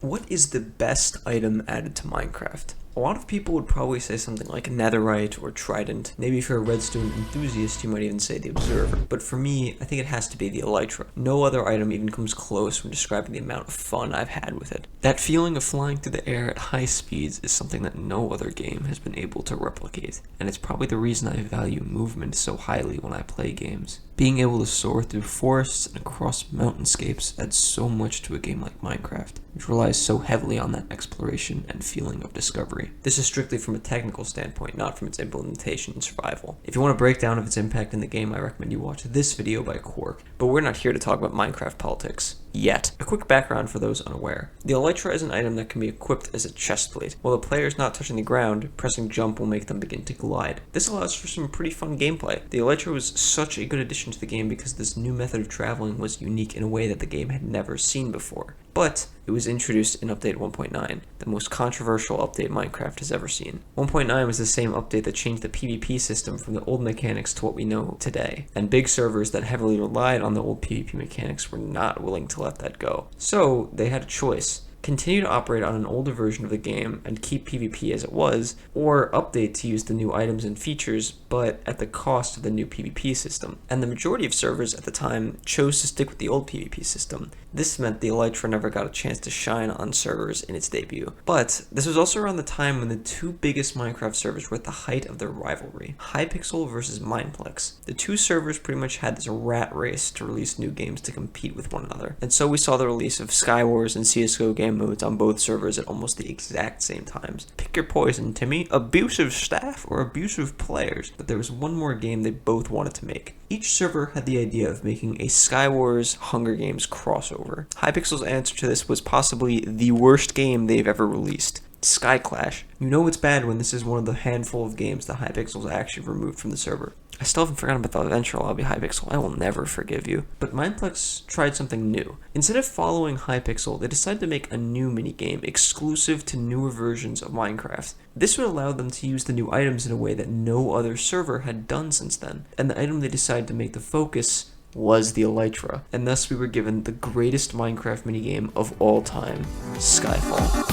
What is the best item added to Minecraft? A lot of people would probably say something like Netherite or Trident. Maybe if you're a redstone enthusiast, you might even say the Observer. But for me, I think it has to be the Elytra. No other item even comes close when describing the amount of fun I've had with it. That feeling of flying through the air at high speeds is something that no other game has been able to replicate, and it's probably the reason I value movement so highly when I play games. Being able to soar through forests and across mountainscapes adds so much to a game like Minecraft, which relies so heavily on that exploration and feeling of discovery. This is strictly from a technical standpoint, not from its implementation and survival. If you want a breakdown of its impact in the game, I recommend you watch this video by Quark, but we're not here to talk about Minecraft politics. Yet. A quick background for those unaware. The Elytra is an item that can be equipped as a chest plate. While the player is not touching the ground, pressing jump will make them begin to glide. This allows for some pretty fun gameplay. The Elytra was such a good addition to the game because this new method of traveling was unique in a way that the game had never seen before. But it was introduced in Update 1.9, the most controversial update Minecraft has ever seen. 1.9 was the same update that changed the PvP system from the old mechanics to what we know today, and big servers that heavily relied on the old PvP mechanics were not willing to let that go. So they had a choice. Continue to operate on an older version of the game and keep PvP as it was, or update to use the new items and features, but at the cost of the new PvP system. And the majority of servers at the time chose to stick with the old PvP system. This meant the Elytra never got a chance to shine on servers in its debut. But this was also around the time when the two biggest Minecraft servers were at the height of their rivalry, Hypixel versus Mineplex. The two servers pretty much had this rat race to release new games to compete with one another. And so we saw the release of Skywars and CSGO game modes on both servers at almost the exact same times. Pick your poison, Timmy. Abusive staff or abusive players. But there was one more game they both wanted to make. Each server had the idea of making a Skywars Hunger Games crossover. Hypixel's answer to this was possibly the worst game they've ever released. Skyclash. You know it's bad when this is one of the handful of games that Hypixel's actually removed from the server. I still haven't forgotten about the eventual lobby, Hypixel. I will never forgive you. But Mineplex tried something new. Instead of following Hypixel, they decided to make a new minigame exclusive to newer versions of Minecraft. This would allow them to use the new items in a way that no other server had done since then. And the item they decided to make the focus was the Elytra. And thus we were given the greatest Minecraft minigame of all time, Skyfall.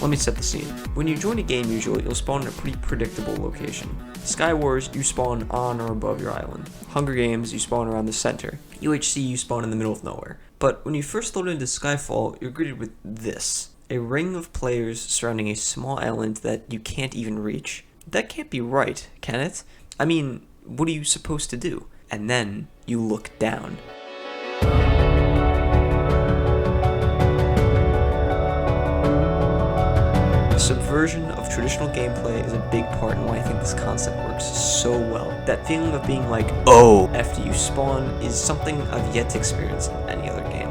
Let me set the scene. When you join a game usually, you'll spawn in a pretty predictable location. Skywars, you spawn on or above your island. Hunger Games, you spawn around the center. UHC, you spawn in the middle of nowhere. But when you first load into Skyfall, you're greeted with this. A ring of players surrounding a small island that you can't even reach. That can't be right, can it? I mean, what are you supposed to do? And then you look down. Subversion of traditional gameplay is a big part in why I think this concept works so well. That feeling of being like, oh, after you spawn is something I've yet to experience in any other game.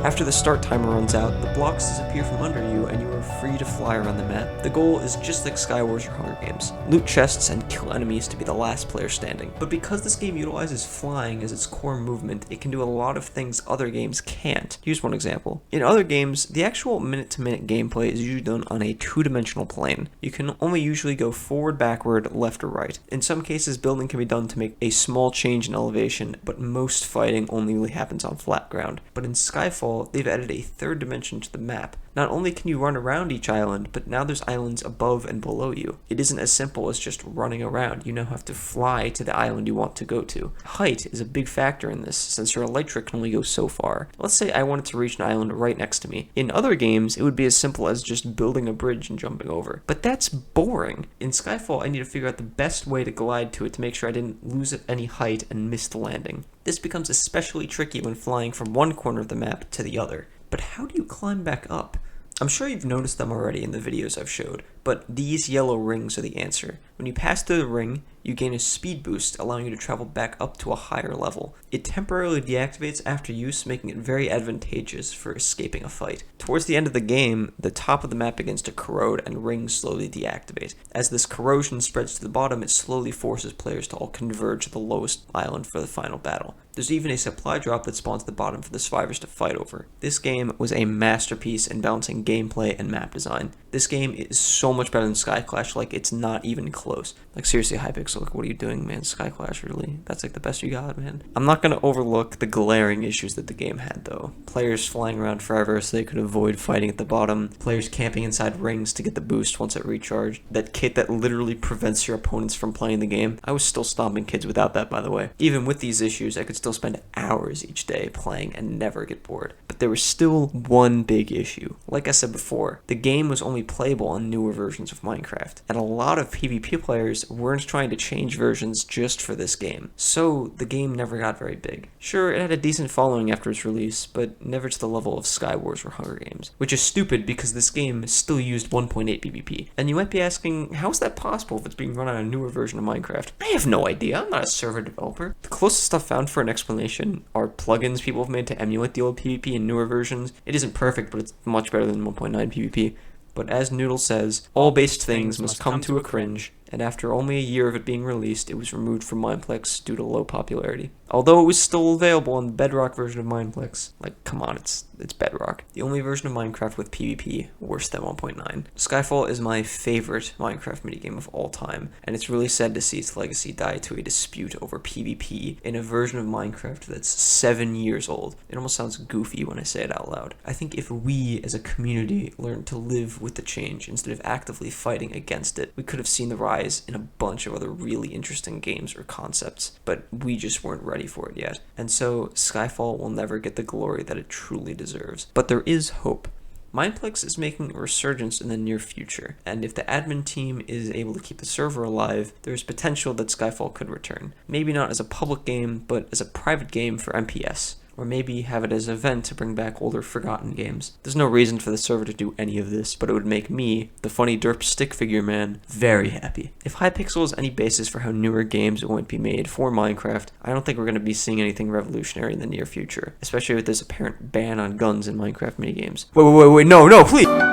After the start timer runs out, the blocks disappear from under you and you are free to fly around the map. The goal is just like Skywars or Hunger Games. Loot chests and kill enemies to be the last player standing. But because this game utilizes flying as its core movement, it can do a lot of things other games can't. Here's one example. In other games, the actual minute-to-minute gameplay is usually done on a two-dimensional plane. You can only usually go forward, backward, left, or right. In some cases, building can be done to make a small change in elevation, but most fighting only really happens on flat ground. But in Skyfall, they've added a third dimension to the map. Not only can you run around each island, but now there's islands above and below you. It isn't as simple as just running around. You now have to fly to the island you want to go to. Height is a big factor in this, since your Elytra can only go so far. Let's say I wanted to reach an island right next to me. In other games, it would be as simple as just building a bridge and jumping over. But that's boring. In Skyfall, I need to figure out the best way to glide to it to make sure I didn't lose any height and miss the landing. This becomes especially tricky when flying from one corner of the map to the other. But how do you climb back up? I'm sure you've noticed them already in the videos I've showed, but these yellow rings are the answer. When you pass through the ring, you gain a speed boost, allowing you to travel back up to a higher level. It temporarily deactivates after use, making it very advantageous for escaping a fight. Towards the end of the game, the top of the map begins to corrode and rings slowly deactivate. As this corrosion spreads to the bottom, it slowly forces players to all converge to the lowest island for the final battle. There's even a supply drop that spawns at the bottom for the survivors to fight over. This game was a masterpiece in balancing gameplay and map design. This game is so much better than Skyclash, like it's not even close. Like seriously, Hypixel, like, what are you doing, man? Skyclash, really? That's like the best you got, man. I'm not gonna overlook the glaring issues that the game had, though. Players flying around forever so they could avoid fighting at the bottom. Players camping inside rings to get the boost once it recharged. That kit that literally prevents your opponents from playing the game. I was still stomping kids without that, by the way. Even with these issues, I could still spend hours each day playing and never get bored. But there was still one big issue. Like I said before, the game was only playable on newer versions of Minecraft, and a lot of PvP players weren't trying to change versions just for this game. So the game never got very big. Sure, it had a decent following after its release, but never to the level of Skywars or Hunger Games, which is stupid because this game still used 1.8 PvP. And you might be asking, how is that possible if it's being run on a newer version of Minecraft? I have no idea, I'm not a server developer. The closest I've found for an explanation are plugins people have made to emulate the old PvP in newer versions. It isn't perfect, but it's much better than 1.9 PvP. But as Noodle says, all based things must come to a cringe, and after only a year of it being released, it was removed from Mineplex due to low popularity. Although it was still available on the Bedrock version of Mineplex. Like, come on, it's Bedrock. The only version of Minecraft with PvP worse than 1.9. Skyfall is my favorite Minecraft minigame of all time, and it's really sad to see its legacy die to a dispute over PvP in a version of Minecraft that's 7 years old. It almost sounds goofy when I say it out loud. I think if we, as a community, learned to live with the change instead of actively fighting against it, we could have seen the rise in a bunch of other really interesting games or concepts, but we just weren't ready for it yet. And so Skyfall will never get the glory that it truly deserves. But there is hope. Mineplex is making a resurgence in the near future, and if the admin team is able to keep the server alive, there is potential that Skyfall could return. Maybe not as a public game, but as a private game for MPS. Or maybe have it as an event to bring back older forgotten games. There's no reason for the server to do any of this, but it would make me, the funny derp stick figure man, very happy. If Hypixel is any basis for how newer games won't be made for Minecraft, I don't think we're going to be seeing anything revolutionary in the near future, especially with this apparent ban on guns in Minecraft minigames. Wait, no, please!